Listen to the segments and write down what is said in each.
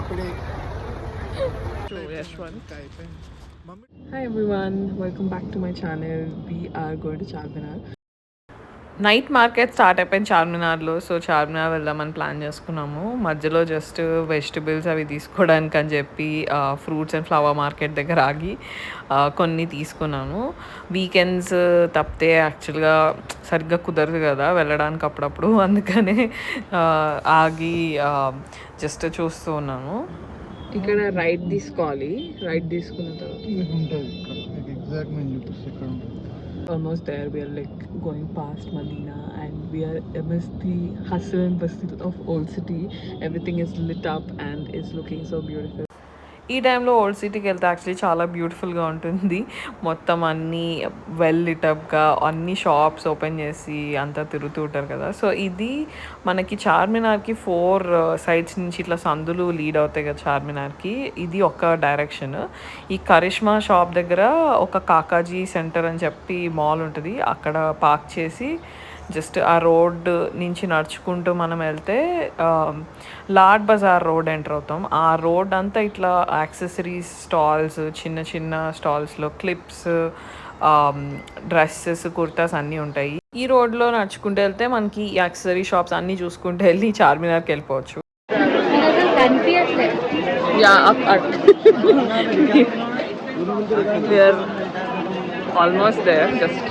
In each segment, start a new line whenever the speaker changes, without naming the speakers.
Hi everyone, welcome back to my channel. We are going to Charminar.
Night market start అయిపోయింది చార్మినార్లో. So Charminar వెళ్దామని plan చేసుకున్నాము. మధ్యలో just vegetables అవి తీసుకోవడానికి అని చెప్పి ఫ్రూట్స్ అండ్ ఫ్లవర్ మార్కెట్ దగ్గర ఆగి కొన్ని తీసుకున్నాను. వీకెండ్స్ తప్పితే యాక్చువల్గా సరిగ్గా కుదరదు కదా వెళ్ళడానికి అప్పుడప్పుడు, అందుకనే ఆగి జస్ట్ చూస్తూ ఉన్నాను.
ఇక్కడ రైట్ తీసుకోవాలి, రైట్ తీసుకున్న తర్వాత almost there. We are like going past Medina and we are amidst the hustle and bustle of Old City. Everything is lit up and is looking so beautiful.
ఈ టైంలో old సిటీకి వెళ్తే actually చాలా బ్యూటిఫుల్గా ఉంటుంది. మొత్తం అన్నీ వెల్ లిటప్గా అన్ని షాప్స్ ఓపెన్ చేసి అంతా తిరుగుతూ ఉంటారు కదా. సో ఇది మనకి చార్మినార్కి 4 సైడ్స్ నుంచి ఇట్లా సందులు లీడ్ అవుతాయి కదా చార్మినార్కి. ఇది ఒక డైరెక్షన్. ఈ కరిష్మా షాప్ దగ్గర ఒక కాకాజీ సెంటర్ అని చెప్పి మాల్ ఉంటుంది, అక్కడ పార్క్ చేసి జస్ట్ ఆ రోడ్ నుంచి నడుచుకుంటూ మనం వెళ్తే లాడ్ బజార్ రోడ్ ఎంటర్ అవుతాం. ఆ రోడ్ అంతా ఇట్లా యాక్సెసరీస్ స్టాల్స్, చిన్న చిన్న స్టాల్స్లో క్లిప్స్, డ్రెస్సెస్, కుర్తాస్ అన్నీ ఉంటాయి. ఈ రోడ్లో నడుచుకుంటూ వెళ్తే మనకి యాక్సెసరీ షాప్స్ అన్నీ చూసుకుంటూ వెళ్ళి చార్మినార్కి వెళ్ళిపోవచ్చు. Almost there. Just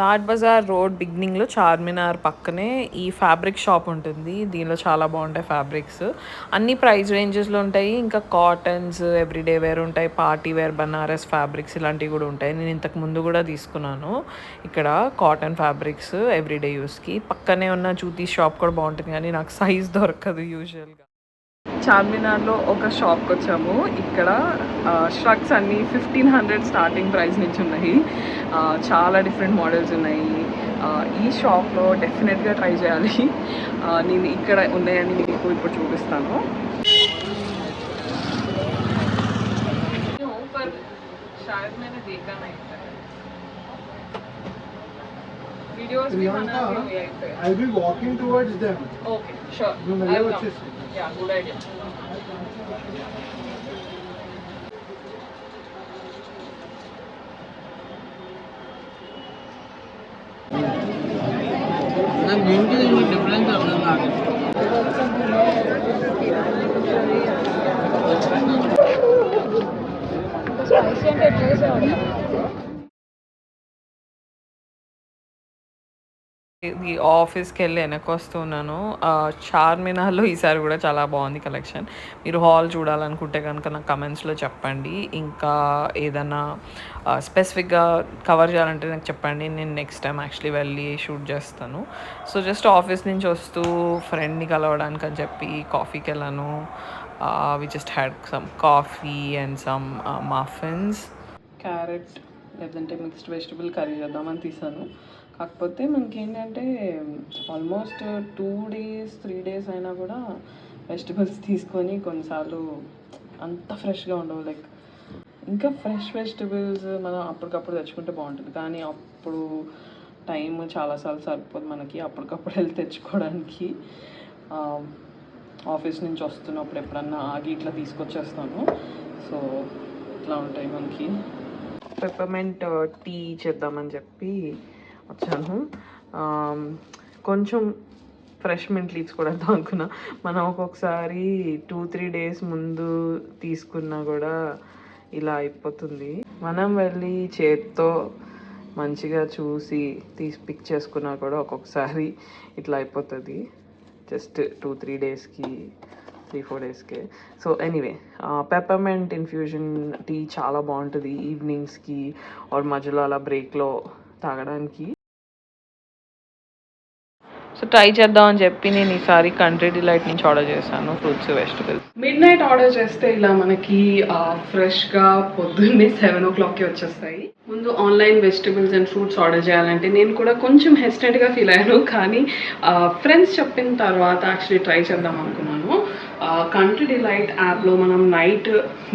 Lad Bazaar road బిగినింగ్లో చార్మినార్ పక్కనే ఈ ఫ్యాబ్రిక్ షాప్ ఉంటుంది. దీనిలో చాలా బాగుంటాయి ఫ్యాబ్రిక్స్, అన్ని ప్రైస్ రేంజెస్లో ఉంటాయి. ఇంకా కాటన్స్, ఎవ్రీడే వేర్ ఉంటాయి, పార్టీ వేర్, బనారస్ ఫ్యాబ్రిక్స్ ఇలాంటివి కూడా ఉంటాయి. నేను ఇంతకు ముందు కూడా తీసుకున్నాను ఇక్కడ కాటన్ ఫ్యాబ్రిక్స్ ఎవ్రీడే యూస్కి. పక్కనే ఉన్న జూతీ షాప్ కూడా బాగుంటుంది కానీ నాకు సైజ్ దొరకదు యూజువల్గా. చార్మినార్లో ఒక షాప్కి వచ్చాము. ఇక్కడ షర్ట్స్ అన్నీ 1500 స్టార్టింగ్ ప్రైస్ నుంచి ఉన్నాయి. చాలా డిఫరెంట్ మోడల్స్ ఉన్నాయి. ఈ షాప్లో డెఫినెట్గా ట్రై చేయాలి. నేను ఇక్కడ ఉన్నాయని మీకు ఇప్పుడు చూపిస్తాను. Videos bhi bana rahi hai.
I'll be walking towards them.
Okay, sure.
I will come.
Yeah, good idea.
నా దీనికి దీనికి డిఫరెన్స్ అర్థం కాదు.
స్పైసీ అంటే ఎట్లా ఇది ఆఫీస్కి వెళ్ళి వెనక్కి వస్తున్నాను. చార్మినార్లో ఈసారి కూడా చాలా బాగుంది కలెక్షన్. మీరు హాల్ చూడాలనుకుంటే కనుక నాకు కమెంట్స్లో చెప్పండి. ఇంకా ఏదైనా స్పెసిఫిక్గా కవర్ చేయాలంటే నాకు చెప్పండి, నేను నెక్స్ట్ టైం యాక్చువల్లీ వెళ్ళి షూట్ చేస్తాను. సో జస్ట్ ఆఫీస్ నుంచి వస్తూ ఫ్రెండ్ని కలవడానికి అని చెప్పి కాఫీకి వెళ్ళాను. We just had some coffee and some muffins. Carrot లేదంటే మిక్స్డ్ వెజిటబుల్ కర్రీ చేద్దామని తీసాను. కాకపోతే మనకి ఏంటంటే ఆల్మోస్ట్ 2 days 3 days అయినా కూడా వెజిటబుల్స్ తీసుకొని కొన్నిసార్లు అంత ఫ్రెష్గా ఉండవు. లైక్ ఇంకా ఫ్రెష్ వెజిటబుల్స్ మనం అప్పటికప్పుడు తెచ్చుకుంటే బాగుంటుంది, కానీ అప్పుడు టైం చాలాసార్లు సరిపోదు మనకి అప్పటికప్పుడు వెళ్ళి తెచ్చుకోవడానికి. ఆఫీస్ నుంచి వస్తున్నప్పుడు ఎప్పుడన్నా ఆగి ఇట్లా తీసుకొచ్చేస్తాను. సో ఇట్లా ఉంటాయి మనకి. పెప్పర్మెంట్ టీ చేద్దామని చెప్పి వచ్చాను. కొంచెం ఫ్రెష్ మింట్ లీవ్స్ కూడా వేద్దాం అనుకున్నా. మనం ఒక్కొక్కసారి 2-3 days ముందు తీసుకున్నా కూడా ఇలా అయిపోతుంది. మనం వెళ్ళి చేత్తో మంచిగా చూసి పిక్ చేసుకున్నా కూడా ఒక్కొక్కసారి ఇట్లా అయిపోతుంది. జస్ట్ 2-3 daysకి 3-4 daysకే. So anyway peppermint infusion tea చాలా బాగుంటుంది ఈవినింగ్స్కి ఆర్ మధ్యలో అలా బ్రేక్లో తాగడానికి. సో ట్రై చేద్దామని చెప్పి నేను ఈసారి కంట్రీ డిలైట్ నుంచి ఆర్డర్ చేశాను fruits, vegetables. Mid night order చేస్తే ఇలా మనకి ఫ్రెష్గా పొద్దున్నే 7 o'clockకి వచ్చేస్తాయి. ముందు online vegetables and fruits order చేయాలంటే నేను కూడా కొంచెం హెసిటెంట్గా ఫీల్ అయ్యాను, కానీ ఫ్రెండ్స్ చెప్పిన తర్వాత యాక్చువల్లీ ట్రై చేద్దాం అనుకున్నాను. కంట్రీ డిలైట్ యాప్లో మనం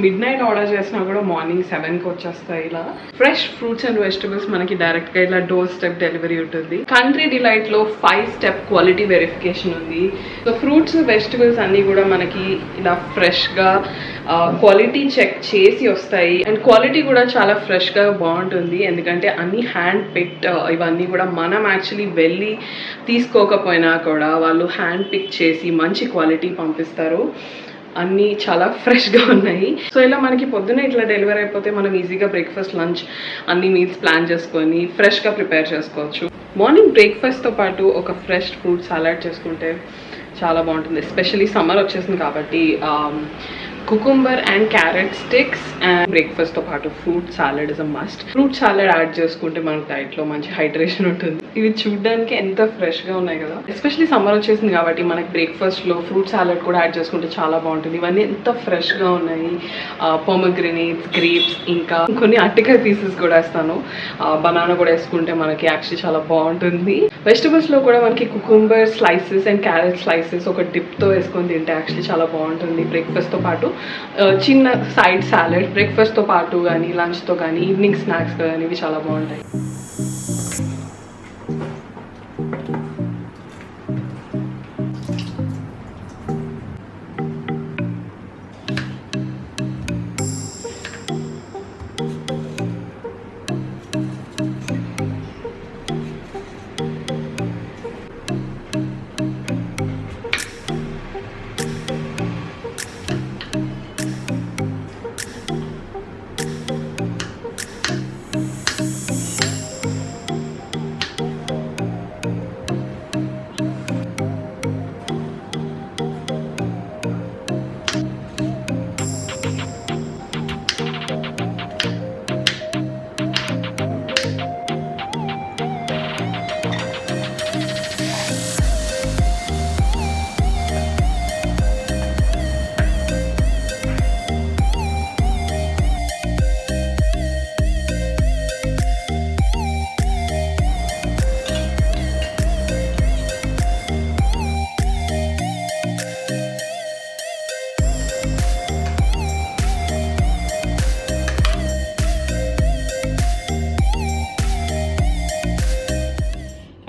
మిడ్ నైట్ ఆర్డర్ చేసినా కూడా మార్నింగ్ 7కి వచ్చేస్తాయి. ఇలా ఫ్రెష్ ఫ్రూట్స్ అండ్ వెజిటబుల్స్ మనకి డైరెక్ట్గా ఇలా డోర్ స్టెప్ డెలివరీ ఉంటుంది. కంట్రీ డిలైట్లో 5 స్టెప్ క్వాలిటీ వెరిఫికేషన్ ఉంది. సో ఫ్రూట్స్ వెజిటబుల్స్ అన్నీ కూడా మనకి ఇలా ఫ్రెష్గా క్వాలిటీ చెక్ చేసి వస్తాయి. అండ్ క్వాలిటీ కూడా చాలా ఫ్రెష్గా బాగుంటుంది, ఎందుకంటే అన్ని హ్యాండ్ పిక్డ్. ఇవన్నీ కూడా మనం యాక్చువల్లీ వెళ్ళి తీసుకోకపోయినా కూడా వాళ్ళు హ్యాండ్ పిక్ చేసి మంచి క్వాలిటీ పంపిస్తారు. అన్నీ చాలా ఫ్రెష్గా ఉన్నాయి. సో ఇలా మనకి పొద్దున్న ఇట్లా డెలివరీ అయిపోతే మనం ఈజీగా బ్రేక్ఫాస్ట్, లంచ్ అన్ని మీల్స్ ప్లాన్ చేసుకొని ఫ్రెష్గా ప్రిపేర్ చేసుకోవచ్చు. మార్నింగ్ బ్రేక్ఫాస్ట్తో పాటు ఒక ఫ్రెష్ ఫ్రూట్ సలాడ్ చేసుకుంటే చాలా బాగుంటుంది. ఎస్పెషల్లీ సమ్మర్ వచ్చేసింది కాబట్టి cucumber and carrot sticks and బ్రేక్ఫాస్ట్తో పాటు fruit salad is a must. Fruit salad add చేసుకుంటే మనకు డైట్లో మంచి హైడ్రేషన్ ఉంటుంది. ఇవి చూడడానికి ఎంత ఫ్రెష్గా ఉన్నాయి కదా. ఎస్పెషల్లీ సమ్మర్ వచ్చేసింది కాబట్టి మనకి బ్రేక్ఫాస్ట్లో ఫ్రూట్ సాలడ్ కూడా యాడ్ చేసుకుంటే చాలా బాగుంటుంది. ఇవన్నీ ఎంత ఫ్రెష్గా ఉన్నాయి. పొమగ్రెనేట్స్, గ్రేప్స్, ఇంకా కొన్ని అరటికాయ పీసెస్ కూడా వేస్తాను. బనానా కూడా వేసుకుంటే మనకి యాక్చువల్లీ చాలా బాగుంటుంది. వెజిటబుల్స్లో కూడా మనకి cucumber slices and carrot slices ఒక డిప్తో వేసుకొని తింటే యాక్చువల్లీ చాలా బాగుంటుంది. బ్రేక్ఫాస్ట్తో పాటు చిన్న సైడ్ సాలడ్ బ్రేక్ఫాస్ట్తో పాటు కానీ లంచ్తో కానీ ఈవినింగ్ స్నాక్స్ కానీ ఇవి చాలా బాగుంటాయి.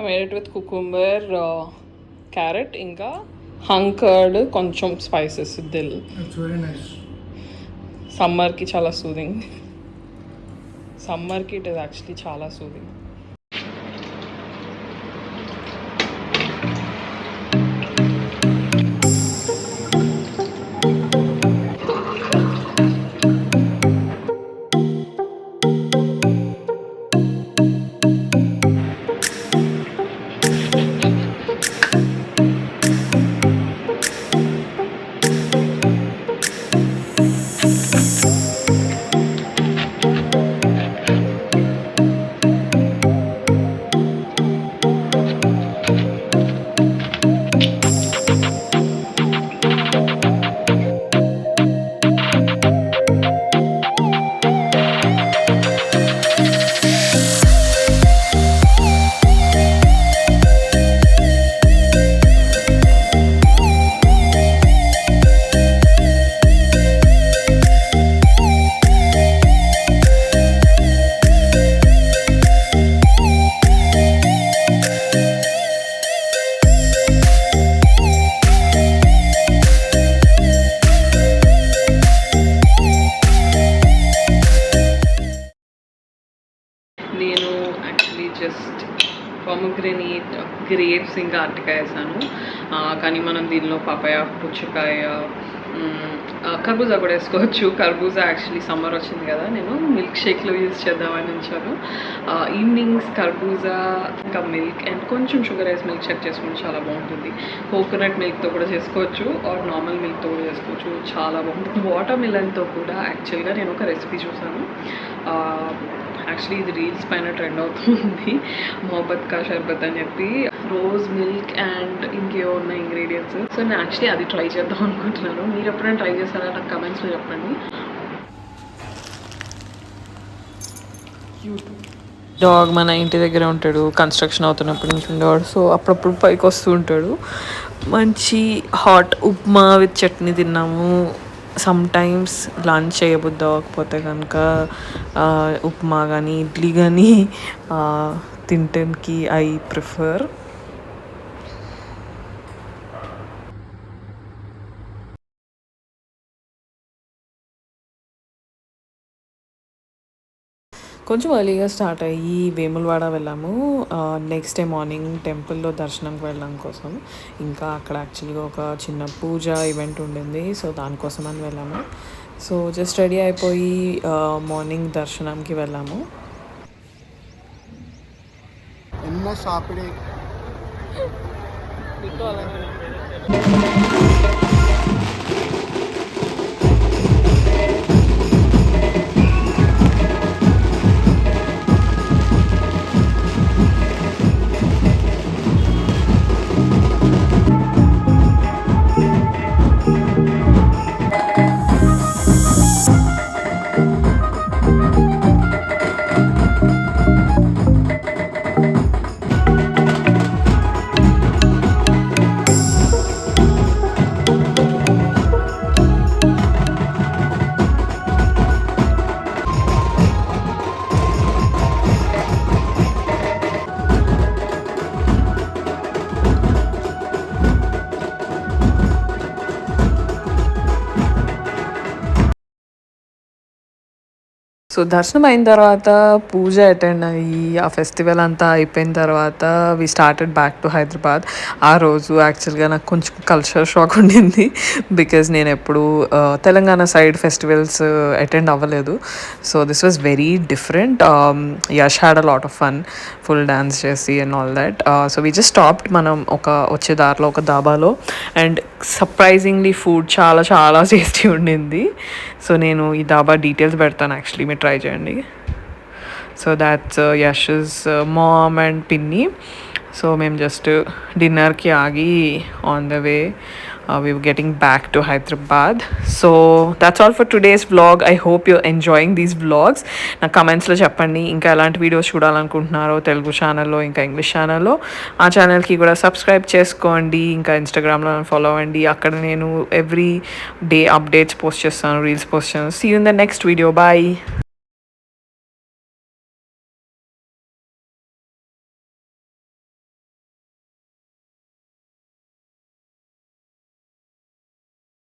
మేడ్ విత్ కుకుంబర్, క్యారెట్, ఇంకా హంకర్డ్, కొంచెం spices, dill.
It's very nice.
సమ్మర్కి చాలా సూదింగ్. సమ్మర్కి ఇట్ ఇస్ యాక్చువల్లీ చాలా సూదింగ్. నేను యాక్చువల్లీ జస్ట్ పొమగ్రెనేట్, గ్రేప్స్, ఇంకా అరటికాయ వేసాను. కానీ మనం దీనిలో పపాయ, పుచ్చకాయ, కర్బూజా కూడా వేసుకోవచ్చు. కర్బూజా యాక్చువల్లీ సమ్మర్ వచ్చింది కదా, నేను మిల్క్ షేక్లో యూజ్ చేద్దామని ఉంచాను. ఈవినింగ్స్ కర్బూజా ఇంకా మిల్క్ అండ్ కొంచెం షుగర్ వేసి మిల్క్ షేక్ చేసుకుంటే చాలా బాగుంటుంది. కోకోనట్ మిల్క్తో కూడా చేసుకోవచ్చు ఆర్ నార్మల్ మిల్క్తో కూడా చేసుకోవచ్చు, చాలా బాగుంటుంది. వాటర్ మిలన్తో కూడా యాక్చువల్గా నేను ఒక రెసిపీ చూసాను. యాక్చువల్లీ ఇది రీల్స్ పైన ట్రెండ్ అవుతుంది. మొహబ్బత్ కా షర్బత్ అని చెప్పి రోజ్ మిల్క్ అండ్ ఇంకేవో ఉన్న ఇంగ్రీడియంట్స్. సో నేను యాక్చువల్లీ అది ట్రై చేద్దాం అనుకుంటున్నాను. మీరు ఎప్పుడైనా ట్రై చేస్తారా నాకు కమెంట్స్లో చెప్పండి. డాగ్ మన ఇంటి దగ్గర ఉంటాడు, కన్స్ట్రక్షన్ అవుతున్నప్పుడు నుంచి ఉండేవాడు. సో అప్పుడప్పుడు పైకి వస్తూ ఉంటాడు. మంచి హాట్ ఉప్మా విత్ చట్నీ తిన్నాము. సమ్ టైమ్స్ లంచ్ చేయబుద్ది అవ్వకపోతే కనుక ఉప్మా కానీ ఇడ్లీ కానీ తినటానికి ఐ ప్రిఫర్. కొంచెం ఎర్లీగా స్టార్ట్ అయ్యి వేములవాడ వెళ్ళాము. నెక్స్ట్ డే మార్నింగ్ టెంపుల్లో దర్శనంకి వెళ్ళడం కోసం. ఇంకా అక్కడ యాక్చువల్గా ఒక చిన్న పూజ ఈవెంట్ ఉండింది, సో దానికోసం అని వెళ్ళాము. సో జస్ట్ రెడీ అయిపోయి మార్నింగ్ దర్శనంకి వెళ్ళాము.
ఎన్నో షాపిడే
సో దర్శనం అయిన తర్వాత పూజ అటెండ్ అయ్యి ఆ ఫెస్టివల్ అంతా అయిపోయిన తర్వాత we started back to Hyderabad. ఆ రోజు యాక్చువల్గా నాకు కొంచెం కల్చర్ షాక్ ఉండింది, బికాజ్ నేను ఎప్పుడు తెలంగాణ సైడ్ ఫెస్టివల్స్ అటెండ్ అవ్వలేదు. So this was very different. Yash had a lot of fun, full dance చేసి and all that. So we just stopped మనం వచ్చే దారిలో ఒక దాబాలో, అండ్ సర్ప్రైజింగ్లీ ఫుడ్ చాలా చాలా టేస్టీ ఉండింది. సో నేను ఈ దాబా డీటెయిల్స్ పెడతాను, యాక్చువల్లీ మీరు ట్రై చేయండి. సో దాట్స్ యష్'s మామ్ అండ్ పిన్ని. సో మేము జస్ట్ డిన్నర్కి ఆగి on the way we were getting back to Hyderabad. So that's all for today's vlog. I hope you're enjoying these vlogs. నా కమెంట్స్లో చెప్పండి ఇంకా ఎలాంటి వీడియోస్ చూడాలనుకుంటున్నారో తెలుగు ఛానల్లో ఇంకా ఇంగ్లీష్ ఛానల్లో. ఆ ఛానల్కి కూడా సబ్స్క్రైబ్ చేసుకోండి, ఇంకా ఇన్స్టాగ్రామ్లో ఫాలో అవ్వండి. అక్కడ నేను ఎవ్రీ డే అప్డేట్స్ పోస్ట్ చేస్తాను, రీల్స్ పోస్ట్ చేస్తాను. See you in the next video. Bye.